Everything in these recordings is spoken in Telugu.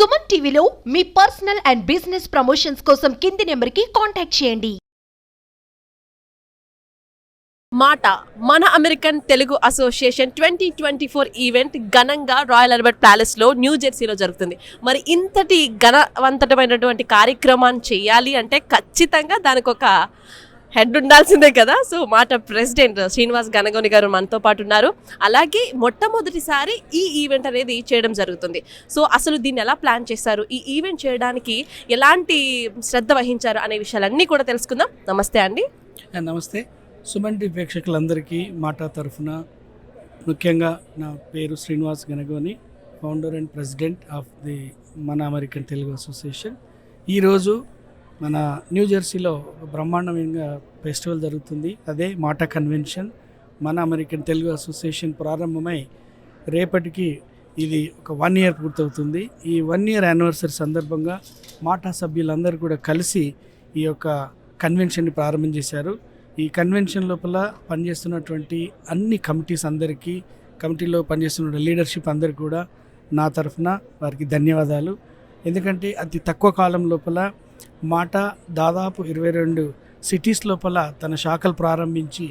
సుమన్ టీవీలో మీ పర్సనల్ అండ్ బిజినెస్ ప్రమోషన్స్ కోసం కింది నెంబర్కి కాంటాక్ట్ చేయండి. మాట మన అమెరికన్ తెలుగు అసోసియేషన్ 2024 ఈవెంట్ ఘనంగా రాయల్ ఆల్బర్ట్ ప్యాలెస్లో న్యూ జెర్సీలో జరుగుతుంది. మరి ఇంతటి ఘనవంతమైనటువంటి కార్యక్రమాన్ని చేయాలి అంటే ఖచ్చితంగా దానికి ఒక హెడ్ ఉండాల్సిందే కదా. సో మాట ప్రెసిడెంట్ శ్రీనివాస్ గనగోని గారు మనతో పాటు ఉన్నారు. అలాగే మొట్టమొదటిసారి ఈ ఈవెంట్ అనేది చేయడం జరుగుతుంది. సో అసలు దీన్ని ఎలా ప్లాన్ చేశారు, ఈ ఈవెంట్ చేయడానికి ఎలాంటి శ్రద్ధ వహించారు అనే విషయాలన్నీ కూడా తెలుసుకుందాం. నమస్తే అండి. నమస్తే. సుమన్ టీవీ ప్రేక్షకులందరికీ మాట తరఫున ముఖ్యంగా నా పేరు Srinivas Ganagoni, founder and president of the మన అమెరికన్ తెలుగు అసోసియేషన్. ఈరోజు మన న్యూ జెర్సీలో బ్రహ్మాండమైన ఫెస్టివల్ జరుగుతుంది. అదే మాట కన్వెన్షన్. మన అమెరికన్ తెలుగు అసోసియేషన్ ప్రారంభమై రేపటికి ఇది ఒక 1 year పూర్తవుతుంది. ఈ 1 year యానివర్సరీ సందర్భంగా మాట సభ్యులందరూ కూడా కలిసి ఈ యొక్క కన్వెన్షన్ని ప్రారంభం చేశారు. ఈ కన్వెన్షన్ లోపల పనిచేస్తున్నటువంటి అన్ని కమిటీస్ అందరికీ, కమిటీలో పనిచేస్తున్న లీడర్షిప్ అందరికీ కూడా నా తరఫున వారికి ధన్యవాదాలు. ఎందుకంటే అతి తక్కువ కాలం లోపల మాట దాదాపు 22 సిటీస్ లోపల తన శాఖలు ప్రారంభించి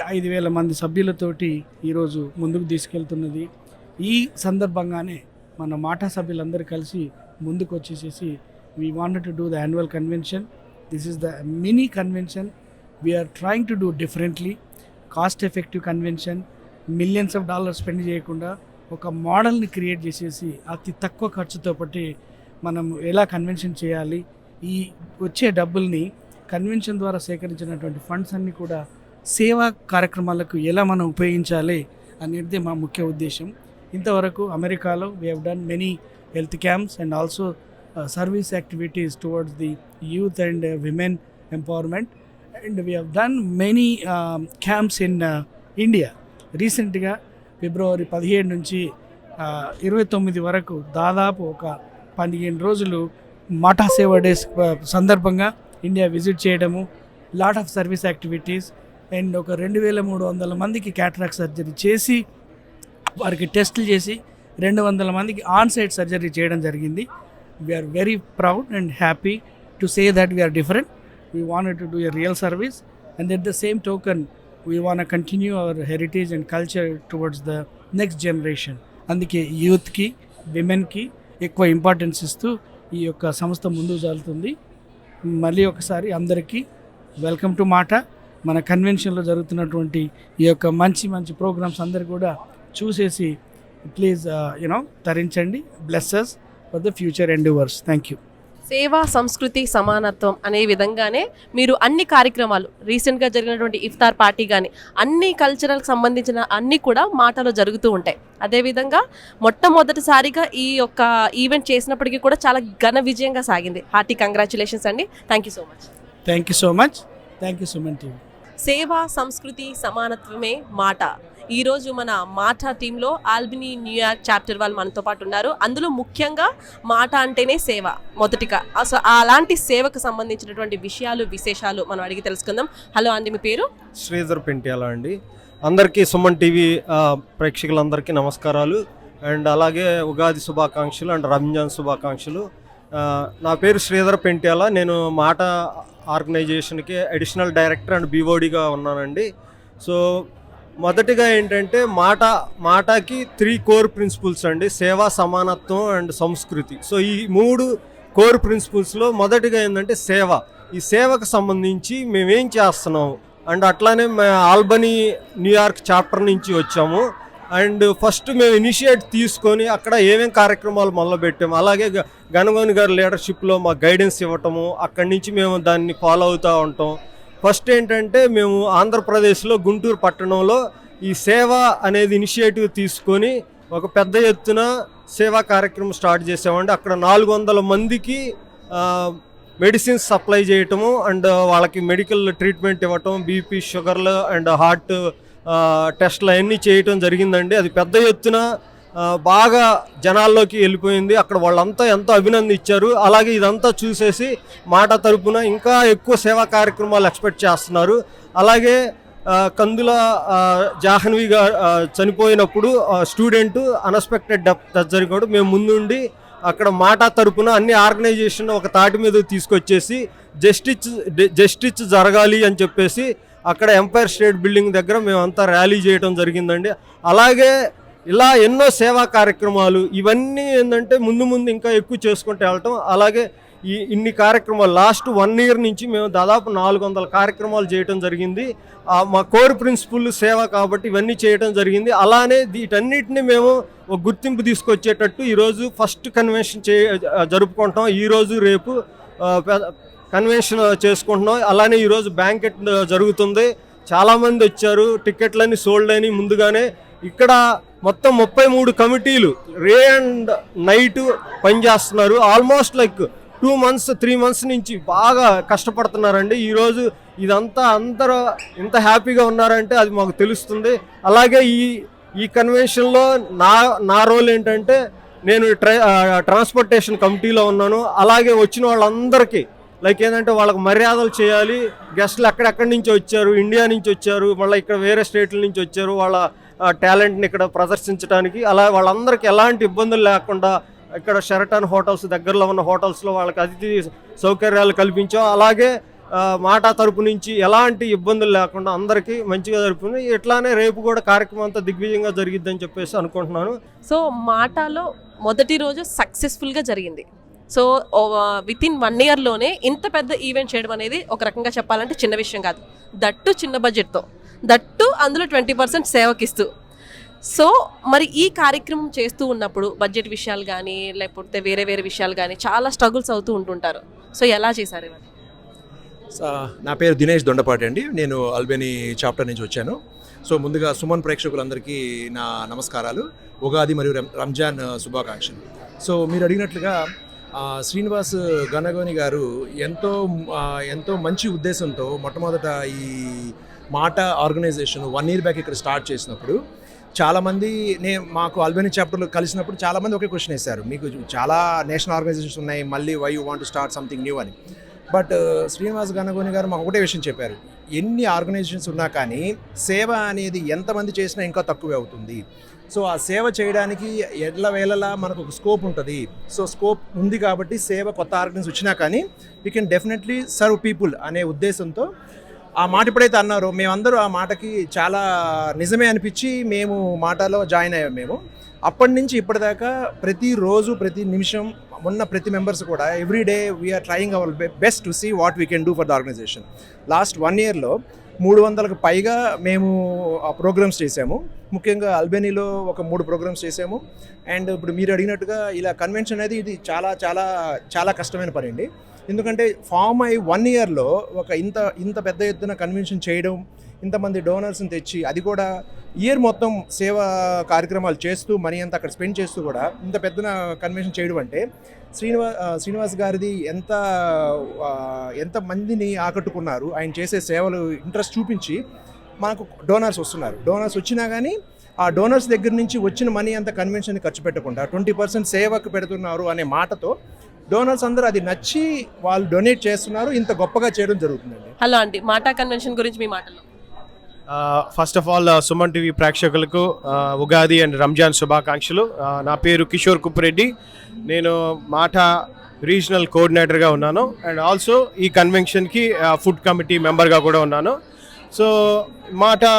5,000 మంది సభ్యులతోటి ఈరోజు ముందుకు తీసుకెళ్తున్నది. ఈ సందర్భంగానే మన మాట సభ్యులందరూ కలిసి ముందుకు వచ్చేసేసి we wanted to do the annual convention. This is the mini convention. We are trying to do differently, cost effective convention, millions of dollars spend చేయకుండా ఒక మోడల్ని క్రియేట్ చేసేసి అతి తక్కువ ఖర్చుతో పట్టి మనం ఎలా కన్వెన్షన్ చేయాలి, ఈ వచ్చే డబ్బుల్ని కన్వెన్షన్ ద్వారా సేకరించినటువంటి ఫండ్స్ అన్నీ కూడా సేవా కార్యక్రమాలకు ఎలా మనం ఉపయోగించాలి అనేది మా ముఖ్య ఉద్దేశం. ఇంతవరకు అమెరికాలో we have done many health camps and also service activities towards the youth and women empowerment. And we have done many camps in India. రీసెంట్గా ఫిబ్రవరి 17 నుంచి 29 వరకు దాదాపు ఒక 15 రోజులు మాటా సేవా డేస్ సందర్భంగా ఇండియా విజిట్ చేయడము, lot of service activities and ఒక 2,300 మందికి క్యాటరాక్ట్ సర్జరీ చేసి వారికి టెస్టులు చేసి 200 మందికి ఆన్ సైట్ సర్జరీ చేయడం జరిగింది. We are very proud and happy to say that we are different. We wanted to do a real service, and at the same token we want to continue our heritage and culture towards the next generation. అందుకే యూత్కి, విమెన్కి ఎక్కువ ఇంపార్టెన్స్ ఇస్తూ ఈ యొక్క సంస్థ ముందుకు జరుగుతుంది. మళ్ళీ ఒకసారి అందరికీ వెల్కమ్ టు మాట. మన కన్వెన్షన్లో జరుగుతున్నటువంటి ఈ యొక్క మంచి మంచి ప్రోగ్రామ్స్ అందరు కూడా చూసేసి ప్లీజ్ తరించండి. Blesses for the future endeavours. Thank you. సేవా, సంస్కృతి, సమానత్వం అనే విధంగానే మీరు అన్ని కార్యక్రమాలు, రీసెంట్గా జరిగినటువంటి ఇఫ్తార్ పార్టీ కానీ అన్ని కల్చరల్కి సంబంధించిన అన్నీ కూడా మాటలో జరుగుతూ ఉంటాయి. అదేవిధంగా మొట్టమొదటిసారిగా ఈ యొక్క ఈవెంట్ చేసినప్పటికీ కూడా చాలా ఘన విజయంగా సాగింది. హార్టీ కంగ్రాచులేషన్స్ అండి. Thank you so much. Thank you so much. Thank you Suman TV. సేవా, సంస్కృతి, సమానత్వమే మాట. ఈరోజు మన మాట టీంలో ఆల్బనీ న్యూయార్క్ చాప్టర్ వాళ్ళు మనతో పాటు ఉన్నారు. అందులో ముఖ్యంగా మాట అంటేనే సేవ మొదటిగా. అసలు అలాంటి సేవకు సంబంధించినటువంటి విషయాలు, విశేషాలు మనం అడిగి తెలుసుకుందాం. హలో అండి, మీ పేరు? శ్రీధర్ పెంట్యాల అండి. అందరికీ సుమన్ టీవీ ప్రేక్షకులందరికీ నమస్కారాలు అండ్ అలాగే ఉగాది శుభాకాంక్షలు అండ్ రంజాన్ శుభాకాంక్షలు. నా పేరు శ్రీధర్ పెంట్యాల. నేను మాట ఆర్గనైజేషన్కి అడిషనల్ డైరెక్టర్ అండ్ బీఓడిగా ఉన్నానండి. సో మొదటిగా ఏంటంటే మాటకి 3 కోర్ ప్రిన్సిపల్స్ అండి: సేవ, సమానత్వం అండ్ సంస్కృతి. సో ఈ 3 కోర్ ప్రిన్సిపల్స్లో మొదటిగా ఏంటంటే సేవ. ఈ సేవకు సంబంధించి మేమేం చేస్తున్నాం అండ్ అట్లానే ఆల్బనీ న్యూయార్క్ చాప్టర్ నుంచి వచ్చాము. అండ్ ఫస్ట్ మేము ఇనిషియేట్ తీసుకొని అక్కడ ఏమేమి కార్యక్రమాలు మొదలుపెట్టాము, అలాగే గనగోని గారి లీడర్షిప్లో మాకు గైడెన్స్ ఇవ్వటము, అక్కడి నుంచి మేము దాన్ని ఫాలో అవుతూ ఉంటాం. ఫస్ట్ ఏంటంటే మేము ఆంధ్రప్రదేశ్లో గుంటూరు పట్టణంలో ఈ సేవ అనేది ఇనిషియేటివ్ తీసుకొని ఒక పెద్ద ఎత్తున సేవా కార్యక్రమం స్టార్ట్ చేసామండి. అక్కడ 400 మందికి మెడిసిన్స్ సప్లై చేయటము అండ్ వాళ్ళకి మెడికల్ ట్రీట్మెంట్ ఇవ్వటం, బీపీ, షుగర్లు అండ్ హార్ట్ టెస్ట్లు అవన్నీ చేయటం జరిగిందండి. అది పెద్ద ఎత్తున బాగా జనాల్లోకి వెళ్ళిపోయింది. అక్కడ వాళ్ళంతా ఎంతో అభినందించారు. అలాగే ఇదంతా చూసేసి మాట తరపున ఇంకా ఎక్కువ సేవా కార్యక్రమాలు ఎక్స్పెక్ట్ చేస్తున్నారు. అలాగే కందుల జాహ్నవి గారు చనిపోయినప్పుడు స్టూడెంట్ అన్ఎక్స్పెక్టెడ్ డెత్ జరిగాడు. మేము ముందుండి అక్కడ మాట తరపున అన్ని ఆర్గనైజేషన్ ఒక తాటి మీద తీసుకొచ్చేసి జస్టిస్ జరగాలి అని చెప్పేసి అక్కడ ఎంపైర్ స్టేట్ బిల్డింగ్ దగ్గర మేమంతా ర్యాలీ చేయడం జరిగిందండి. అలాగే ఇలా ఎన్నో సేవా కార్యక్రమాలు ఇవన్నీ ఏంటంటే ముందు ఇంకా ఎక్కువ చేసుకుంటూ వెళ్ళటం. అలాగే ఇన్ని కార్యక్రమాలు లాస్ట్ 1 year నుంచి మేము దాదాపు 400 కార్యక్రమాలు చేయటం జరిగింది. మా కోర్ ప్రిన్సిపల్ సేవ కాబట్టి ఇవన్నీ చేయటం జరిగింది. అలానే వీటన్నిటిని మేము ఒక గుర్తింపు తీసుకొచ్చేటట్టు ఈరోజు ఫస్ట్ కన్వెన్షన్ జరుపుకుంటాం. ఈరోజు రేపు కన్వెన్షన్ చేసుకుంటున్నాం. అలానే ఈరోజు బ్యాంకెట్ జరుగుతుంది. చాలామంది వచ్చారు, టికెట్లన్నీ సోల్డ్ అయినాయి ముందుగానే. ఇక్కడ మొత్తం 33 కమిటీలు డే అండ్ నైట్ పనిచేస్తున్నారు. ఆల్మోస్ట్ లైక్ 2 months 3 months నుంచి బాగా కష్టపడుతున్నారండి. ఈరోజు ఇదంతా అందరూ ఇంత హ్యాపీగా ఉన్నారంటే అది మాకు తెలుస్తుంది. అలాగే ఈ కన్వెన్షన్లో నా రోల్ ఏంటంటే నేను ట్రాన్స్పోర్టేషన్ కమిటీలో ఉన్నాను. అలాగే వచ్చిన వాళ్ళందరికీ లైక్ ఏంటంటే వాళ్ళకి మర్యాదలు చేయాలి. గెస్టులు ఎక్కడెక్కడి నుంచి వచ్చారు, ఇండియా నుంచి వచ్చారు, మళ్ళీ ఇక్కడ వేరే స్టేట్ల నుంచి వచ్చారు, వాళ్ళ టాలెంట్ని ఇక్కడ ప్రదర్శించడానికి. అలా వాళ్ళందరికీ ఎలాంటి ఇబ్బందులు లేకుండా ఇక్కడ షెరటన్ హోటల్స్ దగ్గరలో ఉన్న హోటల్స్లో వాళ్ళకి అతిథి సౌకర్యాలు కల్పించాం. అలాగే మాటా తరపు నుంచి ఎలాంటి ఇబ్బందులు లేకుండా అందరికీ మంచిగా జరుపుకుంది. ఇట్లానే రేపు కూడా కార్యక్రమం అంతా దిగ్విజయంగా జరిగిద్దని చెప్పేసి అనుకుంటున్నాను. సో మాటాలో మొదటి రోజు సక్సెస్ఫుల్గా జరిగింది. సో వితిన్ 1 yearలోనే ఇంత పెద్ద ఈవెంట్ చేయడం అనేది ఒక రకంగా చెప్పాలంటే చిన్న విషయం కాదు. దట్టు చిన్న బడ్జెట్తో, దట్టు అందులో 20% సేవకిస్తూ. సో మరి ఈ కార్యక్రమం చేస్తూ ఉన్నప్పుడు బడ్జెట్ విషయాలు కానీ లేకపోతే వేరే విషయాలు కానీ చాలా స్ట్రగుల్స్ అవుతూ ఉంటుంటారు. సో ఎలా చేశారు ఇవన్నీ? నా పేరు దినేష్ దొండపాటి అండి. నేను అల్బేనీ చాప్టర్ నుంచి వచ్చాను. సో ముందుగా సుమన్ ప్రేక్షకులందరికీ నా నమస్కారాలు, ఉగాది మరియు రంజాన్ శుభాకాంక్షలు. సో మీరు అడిగినట్లుగా శ్రీనివాస్ గనగోని గారు ఎంతో మంచి ఉద్దేశంతో మొట్టమొదట ఈ మాట ఆర్గనైజేషన్ 1 year బ్యాక్ ఇక్కడ స్టార్ట్ చేసినప్పుడు చాలామంది మాకు అల్బేనీ చాప్టర్లో కలిసినప్పుడు చాలామంది ఒకే క్వశ్చన్ వేశారు, మీకు చాలా నేషనల్ ఆర్గనైజేషన్స్ ఉన్నాయి, మళ్ళీ why you want to start something new అని. బట్ శ్రీనివాస్ గనగోని గారు మాకు ఒకటే విషయం చెప్పారు, ఎన్ని ఆర్గనైజేషన్స్ ఉన్నా కానీ సేవ అనేది ఎంతమంది చేసినా ఇంకా తక్కువే అవుతుంది. సో ఆ సేవ చేయడానికి ఎల్లవేళలా మనకు ఒక స్కోప్ ఉంటుంది. సో స్కోప్ ఉంది కాబట్టి సేవ కొత్త ఆర్గనైజేషన్ వచ్చినా కానీ we can definitely serve people అనే ఉద్దేశంతో ఆ మాట ఎప్పుడైతే అన్నారో మేమందరూ ఆ మాటకి చాలా నిజమే అనిపించి మేము మాటలో జాయిన్ అయ్యాము. మేము అప్పటి నుంచి ఇప్పటిదాకా ప్రతిరోజు ప్రతి నిమిషం ఉన్న ప్రతి మెంబర్స్ కూడా every day we are trying our best to see what we can do for the organisation. Last 1 yearలో 300కు పైగా మేము ప్రోగ్రామ్స్ చేసాము. ముఖ్యంగా అల్బేనీలో ఒక 3 ప్రోగ్రామ్స్ చేసాము. అండ్ ఇప్పుడు మీరు అడిగినట్టుగా ఇలా కన్వెన్షన్ అనేది ఇది చాలా చాలా చాలా కష్టమైన పని అండి. ఎందుకంటే ఫామ్ అయ్యి 1 yearలో ఒక ఇంత పెద్ద ఎత్తున కన్వెన్షన్ చేయడం, ఇంతమంది డోనర్స్ని తెచ్చి అది కూడా ఇయర్ మొత్తం సేవా కార్యక్రమాలు చేస్తూ మనీ అంతా అక్కడ స్పెండ్ చేస్తూ కూడా ఇంత పెద్ద కన్వెన్షన్ చేయడం అంటే శ్రీనివాస్ గారిది ఎంత మందిని ఆకట్టుకున్నారు. ఆయన చేసే సేవలు ఇంట్రెస్ట్ చూపించి మనకు డోనర్స్ వస్తున్నారు. డోనర్స్ వచ్చినా కానీ ఆ డోనర్స్ దగ్గర నుంచి వచ్చిన మనీ అంతా కన్వెన్షన్కి ఖర్చు పెట్టకుండా 20% సేవకు పెడుతున్నారు అనే మాటతో డోనర్స్ అందరూ అది నచ్చి వాళ్ళు డొనేట్ చేస్తున్నారు. ఇంత గొప్పగా చేయడం జరుగుతుందండి. హలో అండి, మాటా కన్వెన్షన్ గురించి మీ మాటల్లో. First of all Suman TV ప్రేక్షకులకు ఉగాది అండ్ రంజాన్ శుభాకాంక్షలు. నా పేరు కిషోర్ కుప్పిరెడ్డి. నేను మాటా రీజనల్ కోఆర్డినేటర్గా ఉన్నాను అండ్ ఆల్సో ఈ కన్వెన్షన్కి ఫుడ్ కమిటీ మెంబర్గా కూడా ఉన్నాను. సో మాటా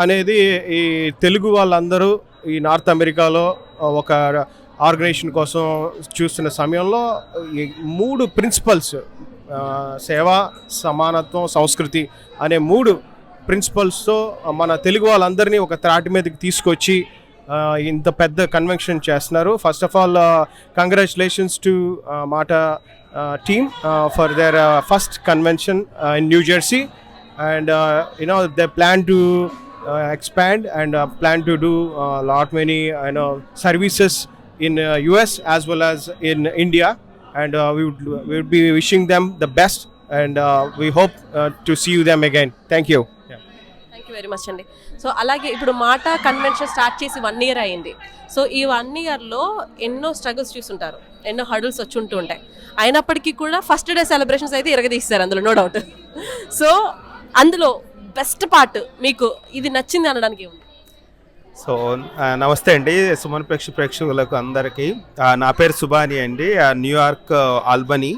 అనేది ఈ తెలుగు వాళ్ళందరూ ఈ నార్త్ అమెరికాలో ఒక ఆర్గనైజేషన్ కోసం చూస్తున్న సమయంలో ఈ 3 ప్రిన్సిపల్స్ సేవ, సమానత్వం, సంస్కృతి అనే 3 ప్రిన్సిపల్స్తో మన తెలుగు వాళ్ళందరినీ ఒక త్రాటి మీదకి తీసుకొచ్చి ఇంత పెద్ద కన్వెన్షన్ చేస్తున్నారు. First of all congratulations to MATA team for their first convention in New Jersey and they plan to expand and plan to do lot many services in US as well as in India, and we would be wishing them the best and we hope to see you them again. Thank you. Thank you very much అండి. సో అలాగే ఇప్పుడు మాటా కన్వెన్షన్ స్టార్ట్ చేసి 1 year అయింది. సో ఈ 1 yearలో ఎన్నో స్ట్రగుల్స్ చూస్తుంటారు, ఎన్నో హర్డల్స్ వచ్చి ఉంటూ ఉంటాయి. అయినప్పటికీ కూడా ఫస్ట్ డే సెలబ్రేషన్స్ అయితే ఇరగదీస్తారు, అందులో నో డౌట్. సో అందులో బెస్ట్ పార్ట్ మీకు ఇది నచ్చింది అనడానికి ఏముంది? సో నమస్తే అండి సుమన్ ప్రేక్షకులకు అందరికీ. నా పేరు సుబాని అండి. న్యూయార్క్ ఆల్బనీ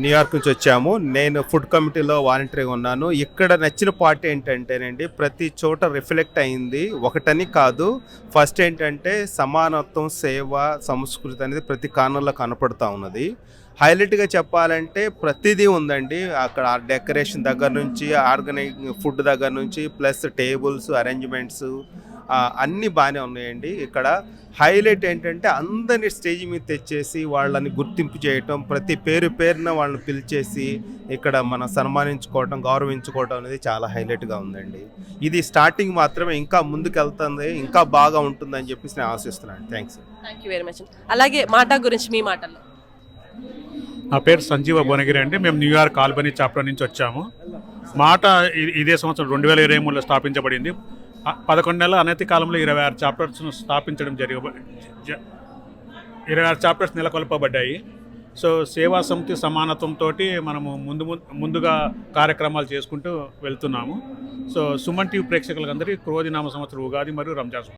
న్యూయార్క్ నుంచి వచ్చాము. నేను ఫుడ్ కమిటీలో వాలంటరీగా ఉన్నాను. ఇక్కడ నచ్చిన పార్ట్ ఏంటంటేనండి, ప్రతి చోట రిఫ్లెక్ట్ అయింది, ఒకటని కాదు. ఫస్ట్ ఏంటంటే సమానత్వం, సేవ, సంస్కృతి అనేది ప్రతి కార్నర్లో కనపడుతూ ఉన్నది. హైలైట్గా చెప్పాలంటే ప్రతిదీ ఉందండి. అక్కడ డెకరేషన్ దగ్గర నుంచి, ఆర్గనైజింగ్ ఫుడ్ దగ్గర నుంచి, ప్లస్ టేబుల్స్ అరేంజ్మెంట్స్ అన్నీ బాగానే ఉన్నాయండి. ఇక్కడ హైలైట్ ఏంటంటే అందరినీ స్టేజ్ మీద తెచ్చేసి వాళ్ళని గుర్తింపు చేయటం, ప్రతి పేరున వాళ్ళని పిలిచేసి ఇక్కడ మనం సన్మానించుకోవటం, గౌరవించుకోవటం అనేది చాలా హైలైట్గా ఉందండి. ఇది స్టార్టింగ్ మాత్రమే, ఇంకా ముందుకు వెళ్తుంది, ఇంకా బాగా ఉంటుందని చెప్పేసి నేను ఆశిస్తున్నాను. Thanks very much. అలాగే మాట గురించి మీ మాటల్లో. నా పేరు సంజీవ భువనగిరి అండి. మేము న్యూయార్క్ ఆల్బనీ చాప్టర్ నుంచి వచ్చాము. మాట ఇదే సంవత్సరం 2023లో స్థాపించబడింది. 11 నెలల అనతి కాలంలో 26 చాప్టర్స్ను స్థాపించడం 26 చాప్టర్స్ నెలకొల్పబడ్డాయి. సో సేవా సమితి సమానత్వంతో మనము ముందుగా కార్యక్రమాలు చేసుకుంటూ వెళ్తున్నాము. సో సుమన్ టీవీ ప్రేక్షకులందరికీ క్రోధినామ సంవత్సరం ఉగాది మరియు రంజాన్